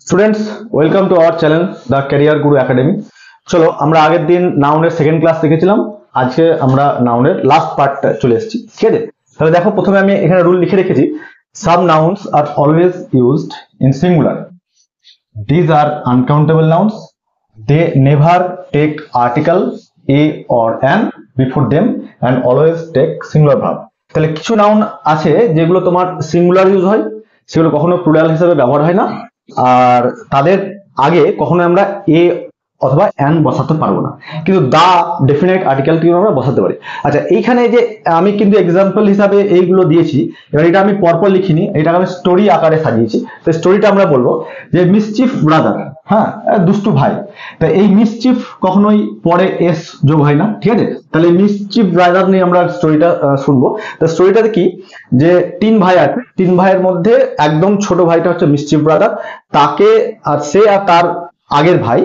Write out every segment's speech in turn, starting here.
Students, welcome to our channel the career Guru academy. চলো, আমরা আগের দিন নাউনের সেকেন্ড ক্লাস দেখেছিলাম। আজকে আমরা নাউনের লাস্ট পার্টটা চলে এসেছি, ঠিক আছে? তাহলে দেখো, প্রথমে আমি এখানে রুল লিখে রেখেছি। Some nouns are always used in singular. These are uncountable nouns. They never take article a or an before them and always take singular verb. তাহলে কিছু নাউন আছে যেগুলো তোমার সিঙ্গুলার ইউজ হয়, সেগুলো কখনো প্লুরাল হিসেবে ব্যবহার হয় না, আর তাদের আগে কখনো আমরা এ অথবা অ্যান বসাতে পারবো না, কিন্তু দা ডেফিনেট আর্টিকেল কিন্তু আমরা বসাতে পারি। আচ্ছা, এইখানে যে আমি কিন্তু এক্সাম্পল হিসাবে এইগুলো দিয়েছি, এবার এটা আমি পরপর লিখিনি, এটা আমি স্টোরি আকারে সাজিয়েছি। তো স্টোরিটা আমরা বলবো যে মিসচিফ ব্রাদার, হ্যাঁ, দুষ্টু ভাই। তা এই মিসচিফ কখনোই পরে এস যোগ হয় না, ঠিক আছে? তাহলে মিসচিফ ব্রাদার নিয়ে আমরা স্টোরিটা শুনবো। তো স্টোরিটাতে কি, যে তিন ভাই আছে, তিন ভাইয়ের মধ্যে একদম ছোট ভাইটা হচ্ছে মিসচিফ ব্রাদার। তাকে আর সে আর তার আগের ভাই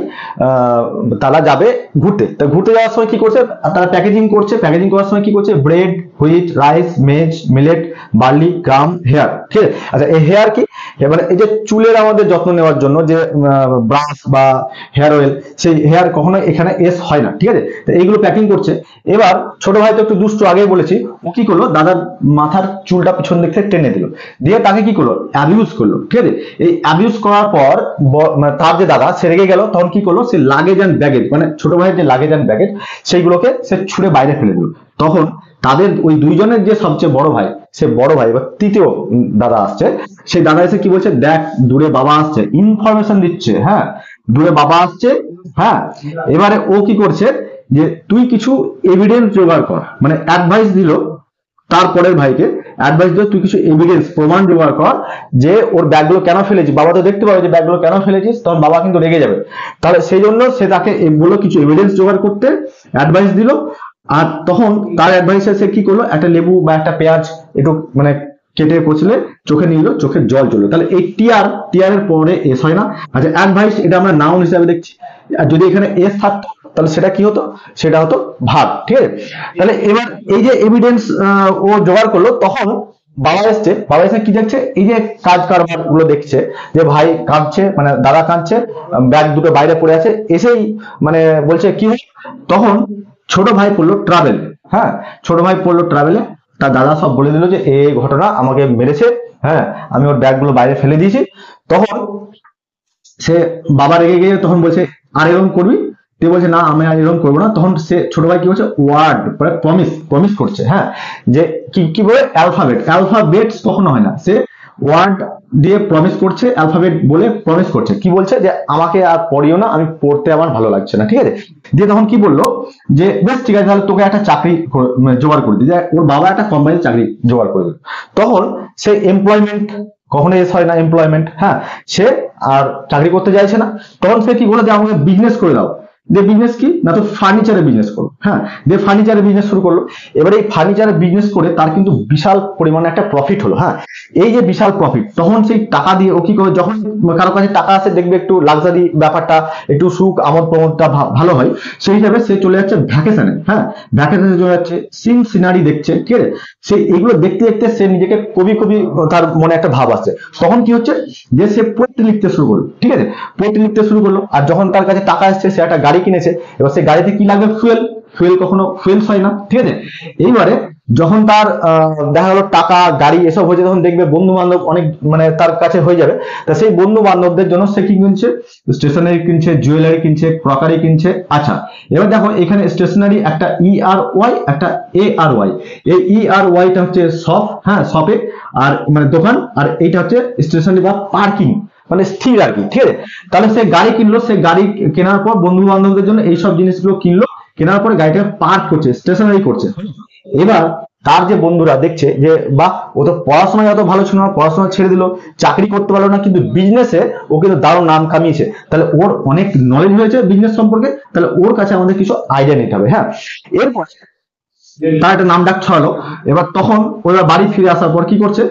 তারা যাবে ঘুরতে। তা ঘুরতে যাওয়ার সময় কি করছে, তারা প্যাকেজিং করছে। প্যাকেজিং করার সময় কি করছে, ব্রেড, হুইট, রাইস, মেজ, মিলেট, বার্লি, গ্রাম, হেয়ার, ঠিক আছে? আচ্ছা, এই হেয়ার কি, মানে এই যে চুলের আমাদের যত্ন নেওয়ার জন্য যে ব্রাশ বা হেয়ার অয়েল, সেই হেয়ার কখনো এখানে এস হয় না, ঠিক আছে? তো এইগুলো প্যাকিং করছে। এবার ছোট ভাই তো একটু দুষ্টু, আগেই বলেছি, ও কি করলো, দাদার মাথার চুলটা পিছন দিক থেকে টেনে দিল, দিয়ে তাকে কি করলো, অ্যাবিউজ করলো, ঠিক আছে? এই অ্যাবিউজ করার পর তার যে দাদা, সে রেগে গেল। তখন কি করলো, সে লাগেজ অ্যান্ড ব্যাগেজ, মানে ছোট ভাইয়ের যে লাগেজ অ্যান্ড ব্যাগেজ, সেইগুলোকে সে ছুঁড়ে বাইরে ফেলে দিল। তখন তাদের ওই দুইজনের যে সবচেয়ে বড় ভাই, সে বড় ভাই বা তৃতীয় দাদা আসছে, সেই দাদা এসে কি বলছে, দেখ দূরে বাবা আসছে, ইনফরমেশন দিচ্ছে, হ্যাঁ, দূরে বাবা আসছে, হ্যাঁ। এবারে ও কি করছে, যে তুই কিছু এভিডেন্স জোগাড় কর, মানে অ্যাডভাইস দিল তারপরের ভাইকে, অ্যাডভাইস দিল, তুই কিছু এভিডেন্স, প্রমাণ জোগাড় কর যে ওর ব্যাগগুলো কেন ফেলেছিস। বাবা তো দেখতে পাবে যে ব্যাগগুলো কেন ফেলেছিস, তখন বাবা কিন্তু রেগে যাবে। তাহলে সেই জন্য সে তাকে এগুলো কিছু এভিডেন্স জোগাড় করতে অ্যাডভাইস দিল। আর তখন তার অ্যাডভাইসে সে কি করলো, একটা লেবু বা একটা পেঁয়াজ একটু মানে কেটে কচলে চোখে নিল, চোখে জল চললো। তাহলে এই টিয়ারের পরে এস হয় না। আচ্ছা, অ্যাডভাইস এটা আমরা নাউন হিসাবে দেখছি, আর যদি এখানে এস থাকতো তাহলে সেটা কি হতো, সেটা হতো ভার্ব, ঠিক আছে? তাহলে এবার এই যে এভিডেন্স ও জোগাড় করলো, তখন বাবা এসছে। বাবা এসে কি দেখছে, এই যে কাজ কারবার গুলো দেখছে, যে ভাই কাঁদছে, মানে দাদা কাঁদছে, ব্যাগ দুটো বাইরে পড়ে আছে, এসেই মানে বলছে কি হয়। তখন ছোট ভাই পড়লো ট্রাভেল, হ্যাঁ, ছোট ভাই পড়লো ট্রাভেলে। তার দাদা সব বলে দিল যে এই ঘটনা, আমাকে মেরেছে, হ্যাঁ, আমি ওর ব্যাগগুলো বাইরে ফেলে দিয়েছি। তখন সে বাবা রেগে গিয়ে তখন বলছে, আর এরকম করবি? তুই বলছে, না আমি আর এরকম করবো না। তখন সে ছোট ভাই কি বলছে, ওয়ার্ড, প্রমিস প্রমিস করছে, হ্যাঁ, যে কি কি বলে, অ্যালফাবেট, অ্যালফাবেটস কখনো হয় না, সে ওয়ার্ড দিয়ে প্রমিস করছে, অ্যালফাবেট বলে প্রমিস করছে। কি বলছে, যে আমাকে আর পড়িও না, আমি পড়তে আমার ভালো লাগছে না, ঠিক আছে? দিয়ে তখন কি বললো, যে বেশ ঠিক আছে, তাহলে তোকে একটা চাকরি জোগাড় করে দিই, যে ওর বাবা একটা কোম্পানির চাকরি জোগাড় করে দিল। তখন সে এমপ্লয়মেন্ট, কখনো এস হয় না, এমপ্লয়মেন্ট, হ্যাঁ, সে আর চাকরি করতে চাইছে না। তখন সে কি বলে, যে আমাকে বিজনেস করে দাও। যে বিজনেস কি না, তো ফার্নিচারের বিজনেস করো, হ্যাঁ, যে ফার্নিচারের বিজনেস শুরু করলো। এবারে এই ফার্নিচারের বিজনেস করে তার কিন্তু বিশাল পরিমাণে একটা প্রফিট হলো, হ্যাঁ। এই যে বিশাল প্রফিট, তখন সেই টাকা দিয়ে ও কি করে, যখন কারো কাছে টাকা আসে, দেখবে একটু লাক্সারি ব্যাপারটা, একটু সুখ আমোদ প্রমোদটা ভালো হয়, সেই হিসাবে সে চলে যাচ্ছে ভ্যাকেশনে, হ্যাঁ, ভ্যাকেশনে চলে যাচ্ছে, সিনারি দেখছে, ঠিক আছে? সে এগুলো দেখতে দেখতে সে নিজেকে কবি কবি, তার মনে একটা ভাব আসছে। তখন কি হচ্ছে, যে সে পোয়েট্রি লিখতে শুরু করলো, ঠিক আছে? পোয়েট্রি লিখতে শুরু করলো। আর যখন তার কাছে টাকা আসছে, সে একটা গাড়ি কিনেছে। এবার সে গাড়িতে কি লাগবে, ফুয়েল। ফুয়েল কখনো ফুয়েলস হয় না, ঠিক আছে? এইবারে যখন তার দেখা গেলো টাকা, গাড়ি এসব হয়েছে, তখন দেখবে বন্ধু বান্ধব অনেক মানে তার কাছে হয়ে যাবে। তা সেই বন্ধু বান্ধবদের জন্য সে কি কিনছে, স্টেশনারি কিনছে, জুয়েলারি কিনছে, ক্রকারি কিনছে। আচ্ছা, এবার দেখো এখানে স্টেশনারি একটা ই আর ওয়াই, একটা এ আর ওয়াই। এই ই আর ওয়াইটা হচ্ছে শপ, হ্যাঁ, শপে, আর মানে দোকান। আর এইটা হচ্ছে স্টেশনারি বা পার্কিং, মানে স্থির আর কি, ঠিক আছে? তাহলে সে গাড়ি কিনলো, সে গাড়ি কেনার পর বন্ধু বান্ধবদের জন্য এইসব জিনিসগুলো কিনলো, কেনার পরে গাড়িটা পার্ক করছে, স্টেশনারি করছে। এবার তার যে বন্ধুরা দেখছে যে বাহ, ও তো পড়াশোনায় এত ভালো ছিল না, পড়াশোনা ছেড়ে দিল, চাকরি করতে পারলো না, কিন্তু বিজনেসে ও কিন্তু দারুণ নাম কামিয়েছে। তাহলে ওর অনেক নলেজ হয়েছে বিজনেস সম্পর্কে, তাহলে ওর কাছে আমাদের কিছু আইডিয়া নিতে হবে, হ্যাঁ। এরপর তার একটা নাম ডাক ছড়ালো। এবার তখন ওরা বাড়ি ফিরে আসার পর কি করছে,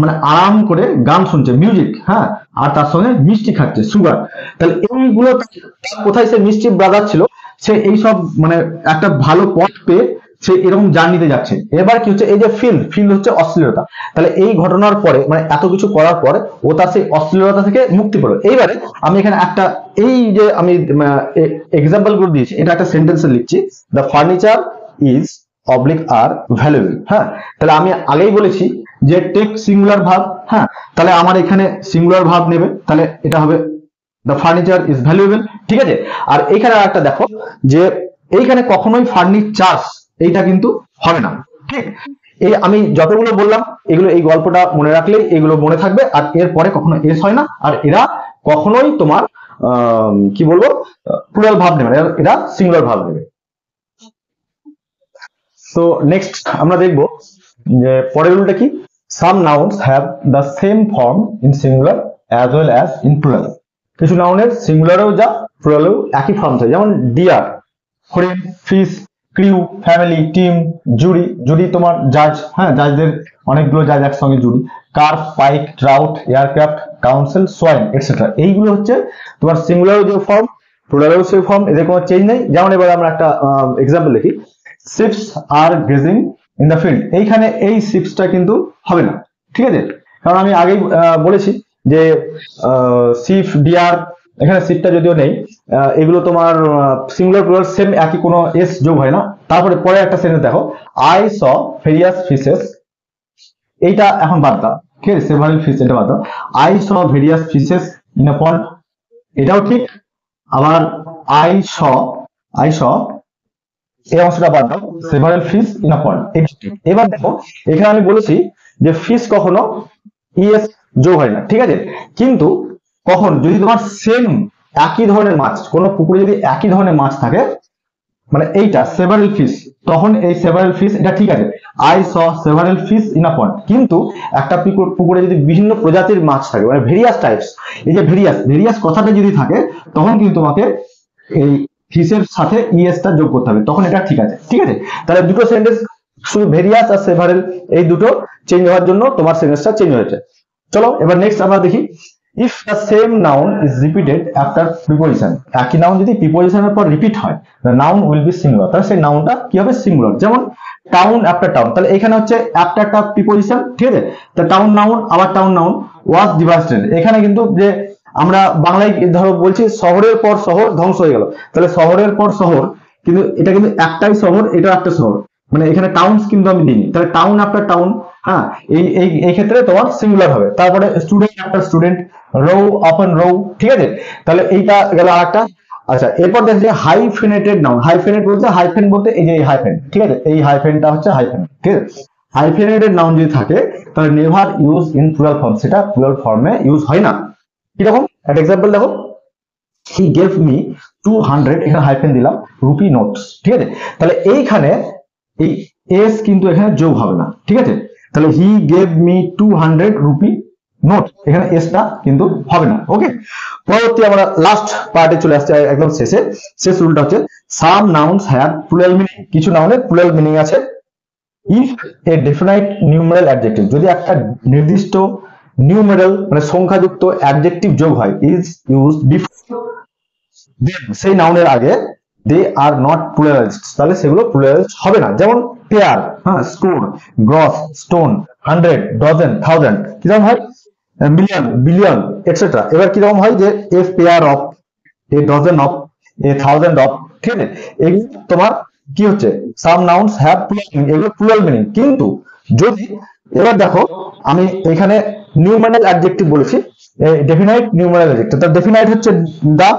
মানে আরাম করে গান শুনছে, মিউজিক, হ্যাঁ, আর তার সঙ্গে মিষ্টি খাচ্ছে, সুগার। তাহলে এইগুলো কোথায়, সে মিষ্টি ব্রাদার ছিল, সে এইসব মানে একটা ভালো পথ পেয়ে সে এরকম জার্নিতে যাচ্ছে। এবার কি হচ্ছে, এই যে ফিল হচ্ছে অশ্লীলতা। তাহলে এই ঘটনার পরে মানে এত কিছু করার পরে ও তার সেই অশ্লীলতা থেকে মুক্তি পেল। এইবারে আমি এখানে একটা, এই যে আমি এক্সাম্পল গুলো দিয়েছি, এটা একটা সেন্টেন্সে লিখছি, দ্য ফার্নিচার ইজ অবলিক আর ভ্যালুয়েবল। হ্যাঁ, তাহলে আমি আগেই বলেছি যে টেক সিঙ্গুলার ভার্ব। হ্যাঁ, তাহলে আমার এখানে সিঙ্গুলার ভার্ব নেবে, তাহলে এটা হবে দ্য ফার্নিচার ইজ ভ্যালুয়েবল। ঠিক আছে, আর এইখানে একটা দেখো যে এইখানে কখনোই ফার্নিচার্স এইটা কিন্তু হবে না। ঠিক, এই আমি যতগুলো বললাম এগুলো, এই গল্পটা মনে রাখলেই এগুলো মনে থাকবে। আর এর পরে কখনো এস হয় না, আর এরা কখনোই তোমার কি বলবো প্লুরাল ভার্ব নেবে, এরা সিঙ্গুলার ভার্ব নেবে। তো নেক্সট আমরা দেখবো যে পরের রুলটা কি, some nouns have the same form in singular as well as in plural. কিছু নাউনের সিঙ্গুলারেও যা প্লুরালেও একই ফর্ম থাকে, যেমন ডিয়ার, হরিণ, fish, crew, family, team, jury. Jury তোমার জাজ, হ্যাঁ জাজদের অনেকগুলো জাজ একসঙ্গে jury. Carp, pike, trout, aircraft, council, swine et cetera. এইগুলো হচ্ছে তোমার সিঙ্গুলারও যে ফর্ম, প্লুরালেও সেই ফর্ম, এদের কোনো চেঞ্জ নেই। যেমন এবার আমরা একটা এক্সাম্পল দেখি, sheeps are grazing in the field. এইখানে এই শিপসটা কিন্তু হবে না। ঠিক আছে, কারণ আমি আগেই বলেছি যে শিপ, ডিয়ার, এখানে শিপটা যদিও নেই, এগুলো তোমার সিঙ্গুলার প্লুরাল সেম একই, কোনো এস যোগ হয় না। তারপরে পরে একটা সেন্টেন্স দেখো, আই স ভেরিয়াস ফিশেস। এইটা এখন বাদ দাও, ঠিক আছে, সেভারাল ফিশ এটা বাদ দাও। I saw various fishes in a pond, এটাও ঠিক। আবার আই স এই অংশটা বাদ দাও, several fish in a pond. এবার দেখো এখানে আমি বলেছি যে ফিশ কখনো ইএস যোগ হয় না, ঠিক আছে, কিন্তু কখন যদি তোমার সেম একই ধরনের মাছ, কোনো পুকুরে যদি একই ধরনের মাছ থাকে, মানে এইটা সেভারাল ফিশ, তখন এই সেভারাল ফিশ এটা ঠিক আছে, I saw several fish in a pond. কিন্তু একটা পুকুরে যদি বিভিন্ন প্রজাতির মাছ থাকে, মানে ভেরিয়াস টাইপস, এই যে ভেরিয়াস কথাটা যদি থাকে, তখন কিন্তু তোমাকে এই ফিশের সাথে ইএসটা যোগ করতে হবে, তখন এটা ঠিক আছে। ঠিক আছে, তাহলে দুটো সেন্টেন্স শুধু ভেরিয়াস আর সেভারেল এই দুটো চেঞ্জ হওয়ার জন্য তোমার সেন্টেন্সটা চেঞ্জ হয়েছে। চলো এবার নেক্সট আমরা দেখি, if the same noun is repeated after preposition. একই নাউন যদি প্রিপোজিশনের পর রিপিট হয়, the noun will be singular, তাহলে সেই নাউনটা কি হবে, সিঙ্গুলার। যেমন টাউন আফটার টাউন, তাহলে এখানে হচ্ছে আফটার একটা প্রিপোজিশন, ঠিক আছে, তা টাউন নাউন, আবার টাউন নাউন, ওয়াজ ডিভাস্টেড। এখানে কিন্তু যে আমরা বাংলায় ধরো বলছি শহরের পর শহর ধ্বংস হয়ে গেল, তাহলে শহরের পর শহর, কিন্তু এটা কিন্তু একটাই শহর, এটা একটা শহর, মানে এখানে টাউনস কিন্তু আমি দিইনি, তাহলে টাউন আফটার টাউন। হ্যাঁ, এই ক্ষেত্রে তোমার সিঙ্গুলার হবে। তারপরে স্টুডেন্ট আফটার স্টুডেন্ট, রো আপন রো, ঠিক আছে, তাহলে এইটা গেল আরেকটা। আচ্ছা, এরপর দেখছি হাইফেনেটেড নাউন। হাইফেনেট বলতে, হাইফেন বলতে এই যে এই হাইফেন, ঠিক আছে, এই হাইফেনটা হচ্ছে হাইফেন, ঠিক আছে। হাইফেনেটেড নাউন যদি থাকে তাহলে never use in plural form, সেটা প্লুরাল ফর্মে ইউজ হয় না। কিরকম একটা এক্সাম্পল দেখো, হি গেভ মি 200, এখানে হাইফেন দিলাম, রুপি নোটস, ঠিক আছে, তাহলে এইখানে এই এস কিন্তু এখানে যোগ হবে না, ঠিক আছে, তাহলে he gave me 200 rupee note, এখানে এসটা কিন্তু হবে না। ওকে, পরবর্তী আমরা লাস্ট পার্টে চলে আসছে, একদম শেষ রুলটা হচ্ছে সাম নাউন্স হ্যাভ প্লুরাল মিনিং। কিছু নাউনের প্লুরাল মিনিং আছে। If A definite numeral adjective, যদি একটা নির্দিষ্ট নিউমেরাল মানে সংখ্যাযুক্ত অ্যাডজেক্টিভ যোগ হয়, ইজ ইউজ বিফোর দেন, সেই নাউনের আগে, দে আর নট প্লুরালিস্ট, তাহলে সেগুলো প্লুরালিস্ট হবে না। যেমন পেয়ার, হ্যাঁ, স্কোর, গ্রস, স্টোন, 100, ডজন, 1000, কিরকম হয়, মিলিয়ন, বিলিয়ন এটসেট্রা। এবার কিরকম হয় যে a pair of, A dozen of, A 1000 of, ঠিক আছে, এগুলো তোমার কি হচ্ছে, সাম নাউন্স হ্যাভ প্লুরাল মিনিং, এগুলো প্লুরাল মিনিং। কিন্তু যদি, এবার দেখো আমি এখানে নিউমেরাল অ্যাডজেক্টিভ বলেছি, ডেফিনাইট নিউমেরাল অ্যাডজেক্টিভ, তার ডেফিনাইট হচ্ছে দা,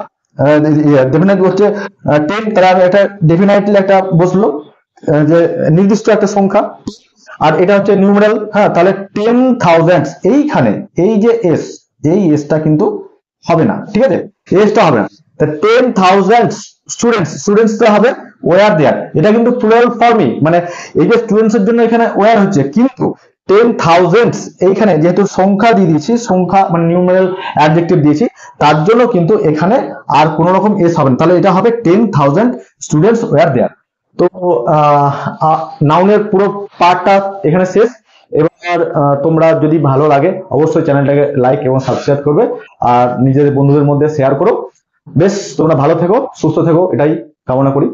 ডেফিনাইট হচ্ছে 10, তাহলে আমি একটা ডেফিনাইটলি একটা বসলো যে নির্দিষ্ট একটা সংখ্যা, আর এটা হচ্ছে নিউমেরাল, হ্যাঁ, তাহলে 10,000, এইখানে এই যে এস, এই এসটা কিন্তু হবে না, ঠিক আছে, এসটা হবে না। 10,000 স্টুডেন্টস তো হবে ওয়ার দেয়ার, এটা কিন্তু প্লুরাল ফর্মই, মানে এই যে স্টুডেন্টস এর জন্য এখানে ওয়ার হচ্ছে, কিন্তু 10,000 এইখানে যেহেতু সংখ্যা দিয়ে দিয়েছি, সংখ্যা মানে নিউমেরাল অ্যাডজেক্টিভ দিয়েছি, তার জন্য কিন্তু এখানে আর কোন রকম এস হবে না, তাহলে এটা হবে 10,000 স্টুডেন্টস ওয়ার দেয়ার। তো নাউনের পুরো পার্টটা এখানে শেষ। এবার তোমরা যদি ভালো লাগে অবশ্যই চ্যানেলটাকে লাইক এবং সাবস্ক্রাইব করবে, আর নিজেদের বন্ধুদের মধ্যে শেয়ার করো। বেশ, তোমরা ভালো থেকো, সুস্থ থেকো, এটাই কামনা করি।